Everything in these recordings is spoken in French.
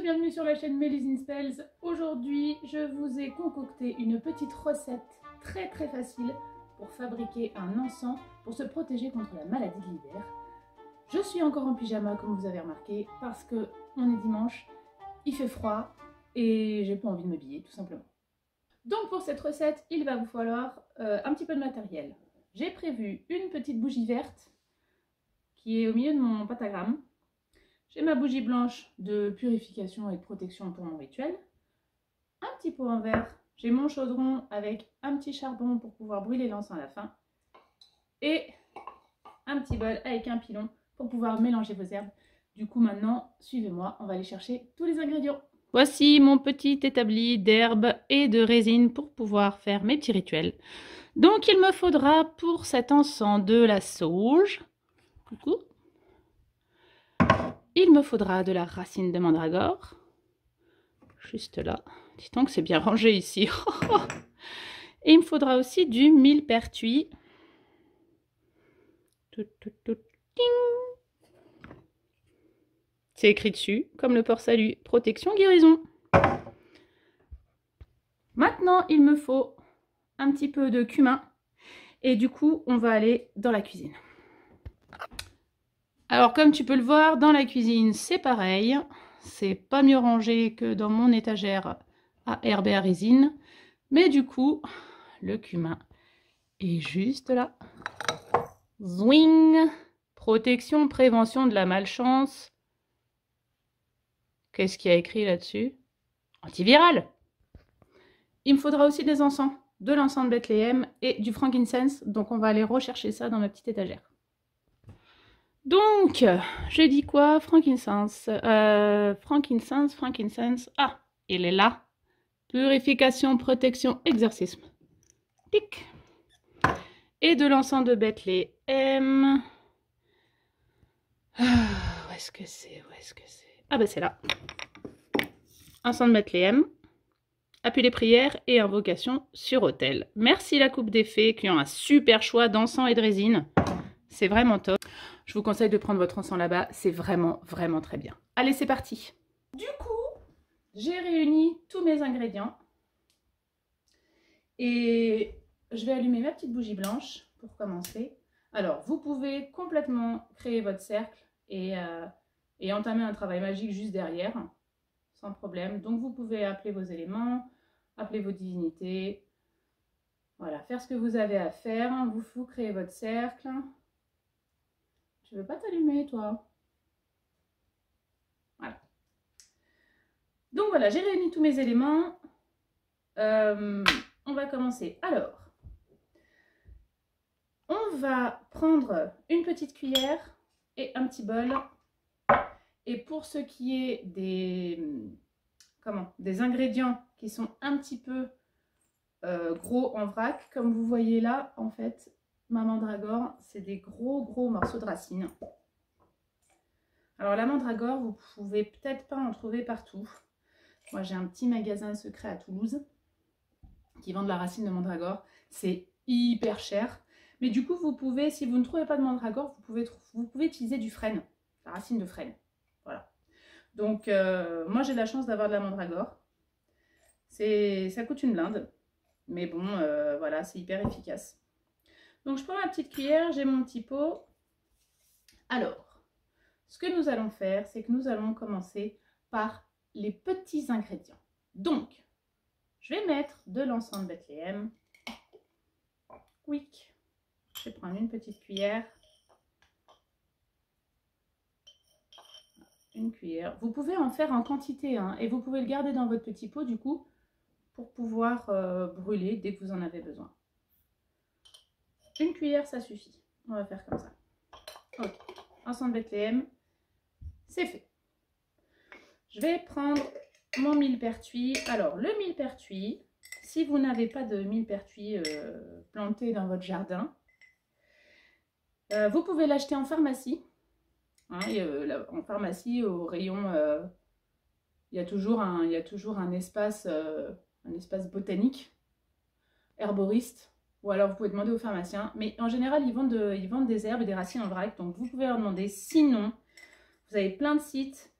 bienvenue sur la chaîne Mélisine Spells. Aujourd'hui, je vous ai concocté une petite recette très facile pour fabriquer un encens pour se protéger contre la maladie de l'hiver. Je suis encore en pyjama comme vous avez remarqué parce que on est dimanche, il fait froid et j'ai pas envie de m'habiller tout simplement. Donc pour cette recette, il va vous falloir un petit peu de matériel. J'ai prévu une petite bougie verte qui est au milieu de mon pentagramme. J'ai ma bougie blanche de purification et de protection pour mon rituel. Un petit pot en verre. J'ai mon chaudron avec un petit charbon pour pouvoir brûler l'encens à la fin. Et un petit bol avec un pilon pour pouvoir mélanger vos herbes. Du coup maintenant, suivez-moi, on va aller chercher tous les ingrédients. Voici mon petit établi d'herbes et de résine pour pouvoir faire mes petits rituels. Donc il me faudra pour cet encens de la sauge. Coucou. Il me faudra de la racine de mandragore, juste là. Dis donc, c'est bien rangé ici. Et il me faudra aussi du millepertuis. C'est écrit dessus, comme le port-salut, protection guérison. Maintenant, il me faut un petit peu de cumin. Et du coup, on va aller dans la cuisine. Alors comme tu peux le voir, dans la cuisine c'est pareil, c'est pas mieux rangé que dans mon étagère à herbes et à résine, mais du coup le cumin est juste là. Zwing, protection, prévention de la malchance. Qu'est-ce qu'il y a écrit là-dessus? Antiviral. Il me faudra aussi des encens, de l'encens de Bethléem et du frankincense, donc on va aller rechercher ça dans ma petite étagère. Donc, j'ai dit quoi? Frankincense. Frankincense. Ah, il est là. Purification, protection, exorcisme. Tic. Et de l'encens de Bethléem. Où est-ce que c'est? Ah ben c'est là. Encens de Bethléem. Appui les prières et invocation sur autel. Merci la Coupe des Fées qui ont un super choix d'encens et de résine. C'est vraiment top. Je vous conseille de prendre votre encens là-bas, c'est vraiment très bien. Allez, c'est parti. Du coup, j'ai réuni tous mes ingrédients. Et je vais allumer ma petite bougie blanche pour commencer. Alors, vous pouvez complètement créer votre cercle et entamer un travail magique juste derrière, sans problème. Donc, vous pouvez appeler vos éléments, appeler vos divinités. Voilà, faire ce que vous avez à faire. Vous créez votre cercle. Je veux pas t'allumer, toi. Voilà. Donc voilà, j'ai réuni tous mes éléments. On va commencer. Alors, on va prendre une petite cuillère et un petit bol. Et pour ce qui est des ingrédients qui sont un petit peu gros en vrac, comme vous voyez là, en fait, ma mandragore, c'est des gros morceaux de racines. Alors la mandragore, vous pouvez peut-être pas en trouver partout. Moi j'ai un petit magasin secret à Toulouse qui vend de la racine de mandragore. C'est hyper cher. Mais du coup vous pouvez, si vous ne trouvez pas de mandragore, vous pouvez utiliser du frêne, la racine de frêne. Voilà. Donc moi j'ai la chance d'avoir de la mandragore. Ça coûte une blinde. Mais bon, voilà, c'est hyper efficace. Donc je prends ma petite cuillère, j'ai mon petit pot. Alors, ce que nous allons faire, c'est que nous allons commencer par les petits ingrédients. Donc, je vais mettre de l'encens de Bethléem. Quick. Je vais prendre une petite cuillère. Une cuillère. Vous pouvez en faire en quantité, hein, et vous pouvez le garder dans votre petit pot, du coup, pour pouvoir brûler dès que vous en avez besoin. Une cuillère, ça suffit. On va faire comme ça. Ok. Encens de Bethléem, c'est fait. Je vais prendre mon millepertuis. Alors, le millepertuis, si vous n'avez pas de millepertuis planté dans votre jardin, vous pouvez l'acheter en pharmacie. Hein, en pharmacie, au rayon, il y a toujours un espace botanique, herboriste. Ou alors vous pouvez demander au pharmacien. Mais en général, ils vendent des herbes et des racines en vrac. Donc vous pouvez leur demander. Sinon, vous avez plein de sites.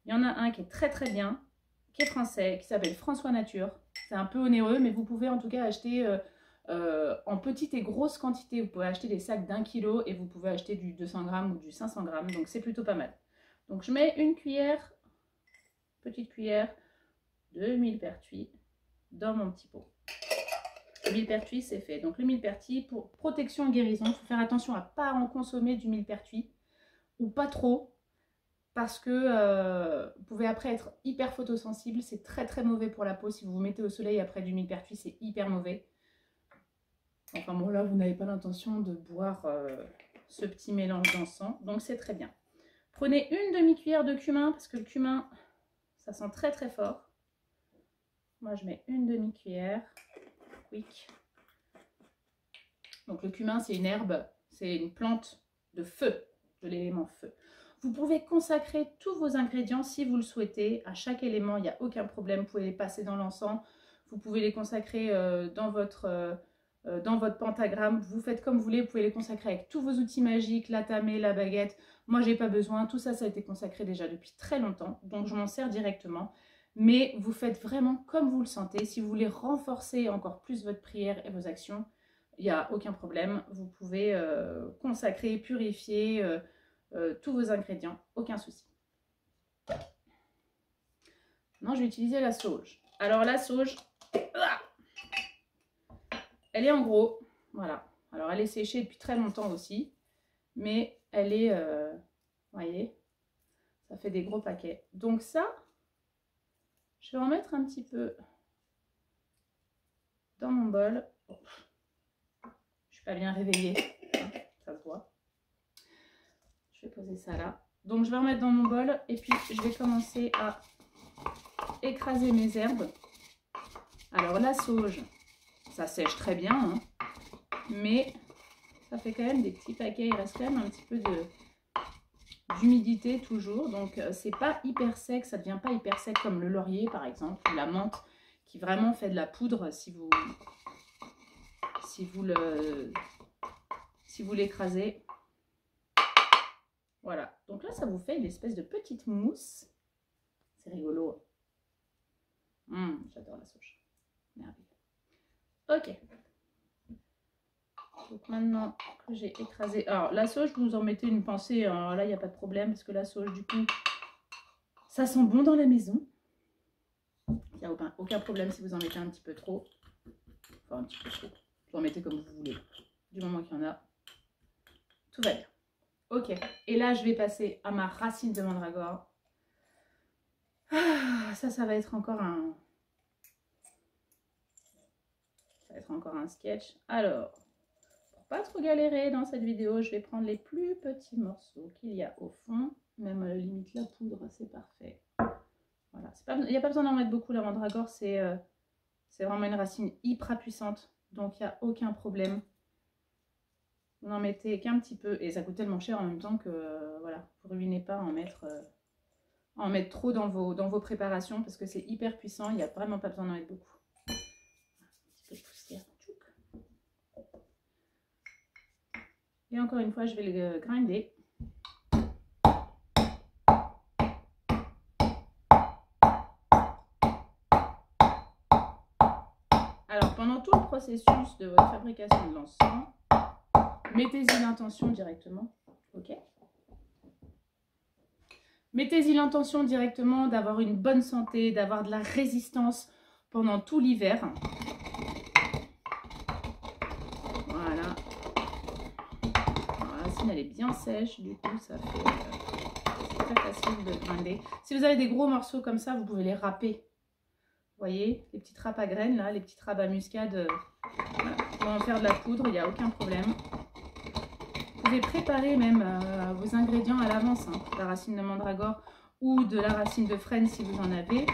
Il y en a un qui est très très bien, qui est français, qui s'appelle François Nature. C'est un peu onéreux, mais vous pouvez en tout cas acheter en petite et grosse quantité. Vous pouvez acheter des sacs d'1 kg et vous pouvez acheter du 200 grammes ou du 500 grammes. Donc c'est plutôt pas mal. Donc je mets une cuillère, petite cuillère de millepertuis dans mon petit pot. Le millepertuis, c'est fait. Donc le millepertuis, pour protection et guérison, il faut faire attention à ne pas en consommer du millepertuis ou pas trop. Parce que vous pouvez après être hyper photosensible. C'est très très mauvais pour la peau. Si vous vous mettez au soleil après du millepertuis, c'est hyper mauvais. Enfin bon, là, vous n'avez pas l'intention de boire ce petit mélange d'encens. Donc c'est très bien. Prenez une demi-cuillère de cumin. Parce que le cumin, ça sent très très fort. Moi, je mets une demi-cuillère. Quick. Donc le cumin, c'est une herbe. C'est une plante de feu. De l'élément feu. Vous pouvez consacrer tous vos ingrédients si vous le souhaitez. À chaque élément, il n'y a aucun problème. Vous pouvez les passer dans l'encens. Vous pouvez les consacrer dans votre pentagramme. Vous faites comme vous voulez. Vous pouvez les consacrer avec tous vos outils magiques, la tamée, la baguette. Moi, j'ai pas besoin. Tout ça, ça a été consacré déjà depuis très longtemps. Donc, je m'en sers directement. Mais vous faites vraiment comme vous le sentez. Si vous voulez renforcer encore plus votre prière et vos actions, il n'y a aucun problème. Vous pouvez consacrer, purifier... tous vos ingrédients, aucun souci. Maintenant, je vais utiliser la sauge. Alors, la sauge, elle est en gros, voilà. Alors, elle est séchée depuis très longtemps aussi, mais elle est, vous voyez, ça fait des gros paquets. Donc ça, je vais en mettre un petit peu dans mon bol. Je ne suis pas bien réveillée, hein, ça se voit. Je vais poser ça là. Donc je vais remettre dans mon bol et puis je vais commencer à écraser mes herbes. Alors la sauge, ça sèche très bien, hein, mais ça fait quand même des petits paquets. Il reste quand même un petit peu d'humidité toujours. Donc c'est pas hyper sec, ça ne devient pas hyper sec comme le laurier par exemple, ou la menthe qui vraiment fait de la poudre si vous l'écrasez. Voilà, donc là, ça vous fait une espèce de petite mousse. C'est rigolo. J'adore la sauge. Merveilleux. Ok. Donc maintenant que j'ai écrasé... Alors, la sauge, vous en mettez une pincée. Alors là, il n'y a pas de problème parce que la sauge, du coup, ça sent bon dans la maison. Il n'y a aucun problème si vous en mettez un petit peu trop. Enfin, un petit peu trop. Vous en mettez comme vous voulez. Du moment qu'il y en a, tout va bien. Ok, et là je vais passer à ma racine de mandragore. Ah, ça va être encore un... Ça va être encore un sketch. Alors, pour pas trop galérer dans cette vidéo, je vais prendre les plus petits morceaux qu'il y a au fond. Même limite la poudre, c'est parfait. Voilà, il n'y a pas besoin d'en mettre beaucoup, la mandragore, c'est vraiment une racine hyper puissante. Donc il n'y a aucun problème. Vous n'en mettez qu'un petit peu et ça coûte tellement cher en même temps que voilà, vous ne ruinez pas à en mettre trop dans vos préparations parce que c'est hyper puissant, il n'y a vraiment pas besoin d'en mettre beaucoup. Un petit peu de poussière. Et encore une fois, je vais le grinder. Alors pendant tout le processus de votre fabrication de l'encens, mettez-y l'intention directement, ok? Mettez-y l'intention directement d'avoir une bonne santé, d'avoir de la résistance pendant tout l'hiver. Voilà. La racine, elle est bien sèche, du coup, ça fait c'est très facile de grinder. Si vous avez des gros morceaux comme ça, vous pouvez les râper. Vous voyez, les petites râpes à graines, là, les petites râpes à muscade, voilà. Vous pouvez en faire de la poudre, il n'y a aucun problème. Vous pouvez préparer même vos ingrédients à l'avance, hein, la racine de mandragore ou de la racine de frêne si vous en avez.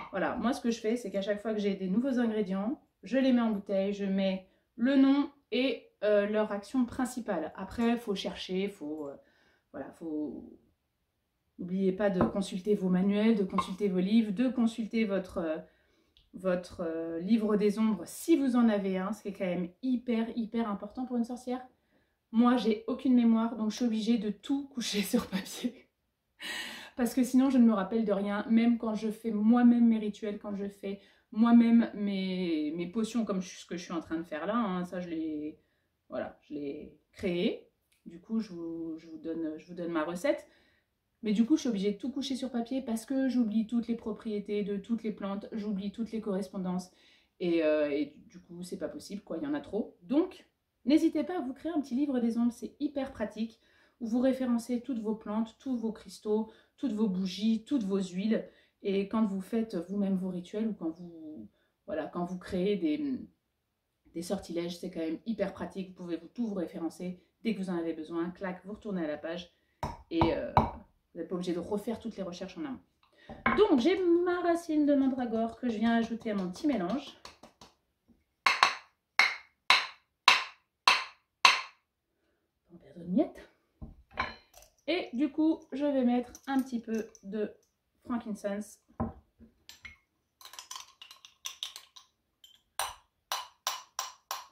Voilà, moi ce que je fais, c'est qu'à chaque fois que j'ai des nouveaux ingrédients, je les mets en bouteille, je mets le nom et leur action principale. Après, il faut chercher, n'oubliez pas de consulter vos manuels, de consulter vos livres, de consulter votre livre des ombres si vous en avez un, ce qui est quand même hyper important pour une sorcière. Moi, j'ai aucune mémoire, donc je suis obligée de tout coucher sur papier. parce que sinon je ne me rappelle de rien, même quand je fais moi-même mes rituels, quand je fais moi-même mes potions comme ce que je suis en train de faire là, hein, ça je l'ai voilà, je l'ai créé. Du coup, je vous donne ma recette. Mais du coup, je suis obligée de tout coucher sur papier parce que j'oublie toutes les propriétés de toutes les plantes, j'oublie toutes les correspondances. Et du coup, c'est pas possible, quoi, il y en a trop. Donc, n'hésitez pas à vous créer un petit livre des ombres, c'est hyper pratique, où vous référencez toutes vos plantes, tous vos cristaux, toutes vos bougies, toutes vos huiles. Et quand vous faites vous-même vos rituels ou voilà, quand vous créez des sortilèges, c'est quand même hyper pratique. Vous pouvez tout vous référencer. Dès que vous en avez besoin, clac, vous retournez à la page et vous n'êtes pas obligé de refaire toutes les recherches en amont. Donc, j'ai ma racine de mandragore que je viens ajouter à mon petit mélange. On perd de miettes. Et du coup, je vais mettre un petit peu de frankincense.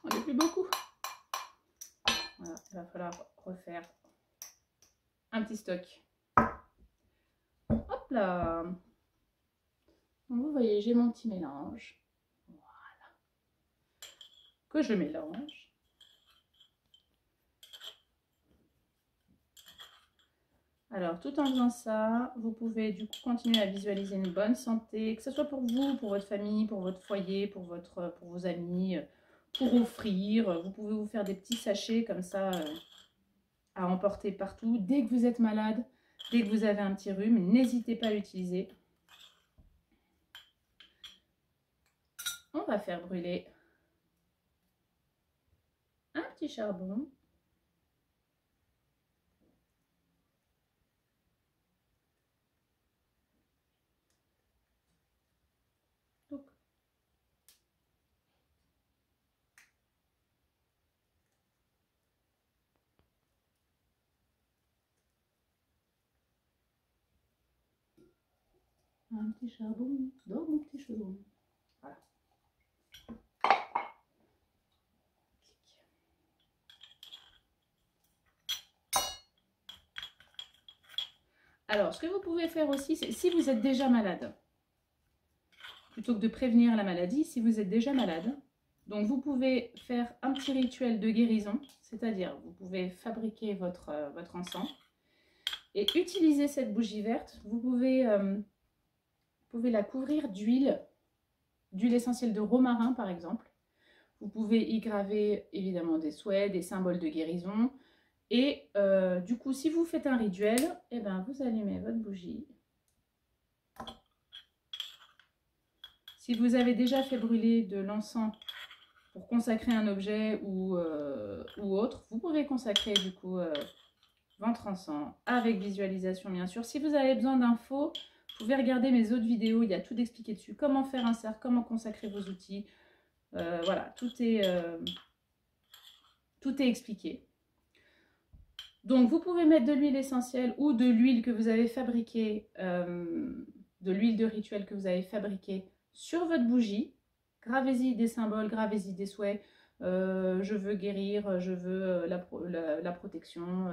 On n'est plus beaucoup. Voilà, il va falloir refaire un petit stock. Hop là. Donc vous voyez, j'ai mon petit mélange. Voilà. Que je mélange. Alors, tout en faisant ça, vous pouvez du coup continuer à visualiser une bonne santé, que ce soit pour vous, pour votre famille, pour votre foyer, pour vos amis, pour offrir. Vous pouvez vous faire des petits sachets comme ça à emporter partout. Dès que vous êtes malade, dès que vous avez un petit rhume, n'hésitez pas à l'utiliser. On va faire brûler un petit charbon. Donc, un petit charbon dans mon petit chaudron. Voilà. Alors, ce que vous pouvez faire aussi, c'est si vous êtes déjà malade, plutôt que de prévenir la maladie, si vous êtes déjà malade, donc vous pouvez faire un petit rituel de guérison, c'est-à-dire vous pouvez fabriquer votre encens et utiliser cette bougie verte. Vous pouvez la couvrir d'huile essentielle de romarin par exemple. Vous pouvez y graver évidemment des souhaits, des symboles de guérison. Et du coup, si vous faites un rituel, eh ben, vous allumez votre bougie. Si vous avez déjà fait brûler de l'encens pour consacrer un objet ou autre, vous pouvez consacrer du coup votre encens avec visualisation bien sûr. Si vous avez besoin d'infos, vous pouvez regarder mes autres vidéos, il y a tout expliqué dessus. Comment faire un cercle, comment consacrer vos outils. Voilà, tout est expliqué. Donc, vous pouvez mettre de l'huile essentielle ou de l'huile que vous avez fabriquée, de l'huile de rituel que vous avez fabriquée sur votre bougie. Gravez-y des symboles, gravez-y des souhaits. Je veux guérir, je veux la protection.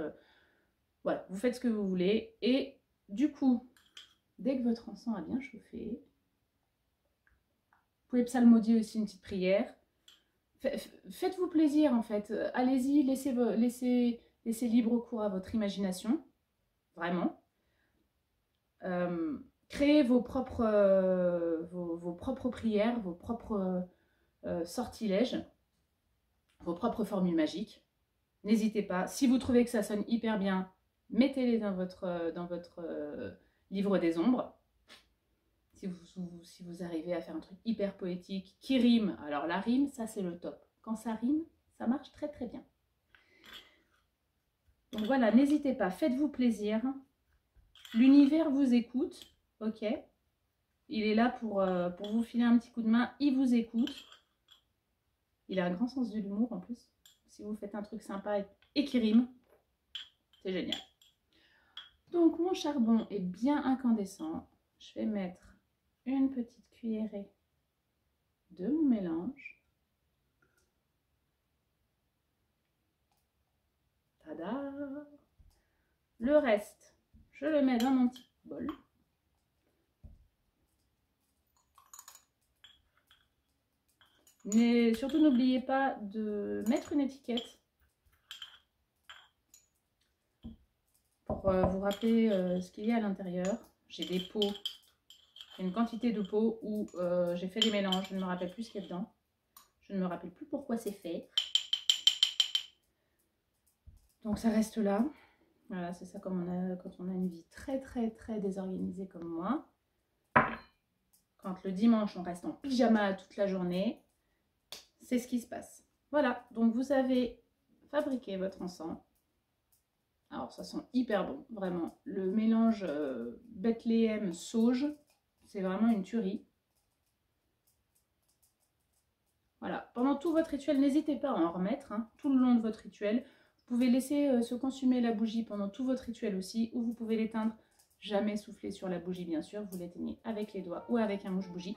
Voilà, vous faites ce que vous voulez. Et du coup, dès que votre encens a bien chauffé, vous pouvez psalmodier aussi une petite prière. Faites-vous plaisir en fait. Allez-y, laissez libre cours à votre imagination. Vraiment. Créez vos propres prières, vos propres sortilèges, vos propres formules magiques. N'hésitez pas. Si vous trouvez que ça sonne hyper bien, mettez-les dans votre livre des ombres. Si vous arrivez à faire un truc hyper poétique qui rime, alors la rime, ça c'est le top. Quand ça rime, ça marche très très bien. Donc voilà, n'hésitez pas, faites-vous plaisir. L'univers vous écoute, ok? Il est là pour vous filer un petit coup de main, il vous écoute. Il a un grand sens de l'humour en plus. Si vous faites un truc sympa et qui rime, c'est génial. Donc mon charbon est bien incandescent. Je vais mettre une petite cuillerée de mon mélange. Tada! Le reste, je le mets dans bol. Mais surtout, n'oubliez pas de mettre une étiquette pour vous rappeler ce qu'il y a à l'intérieur. J'ai des pots, une quantité de pots où j'ai fait des mélanges. Je ne me rappelle plus ce qu'il y a dedans. Je ne me rappelle plus pourquoi c'est fait. Donc ça reste là. Voilà, c'est ça comme quand on a une vie très désorganisée comme moi. Quand le dimanche, on reste en pyjama toute la journée. C'est ce qui se passe. Voilà, donc vous avez fabriqué votre encens. Alors ça sent hyper bon, vraiment. Le mélange Bethléem sauge, c'est vraiment une tuerie. Voilà, pendant tout votre rituel, n'hésitez pas à en remettre, hein, tout le long de votre rituel. Vous pouvez laisser se consumer la bougie pendant tout votre rituel aussi, ou vous pouvez l'éteindre. Jamais souffler sur la bougie, bien sûr. Vous l'éteignez avec les doigts ou avec un mouche-bougie.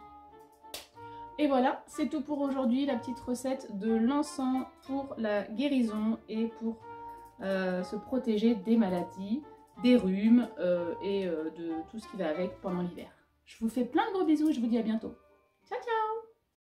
Et voilà, c'est tout pour aujourd'hui, la petite recette de l'encens pour la guérison et pour se protéger des maladies, des rhumes et de tout ce qui va avec pendant l'hiver. Je vous fais plein de gros bisous et je vous dis à bientôt. Ciao, ciao!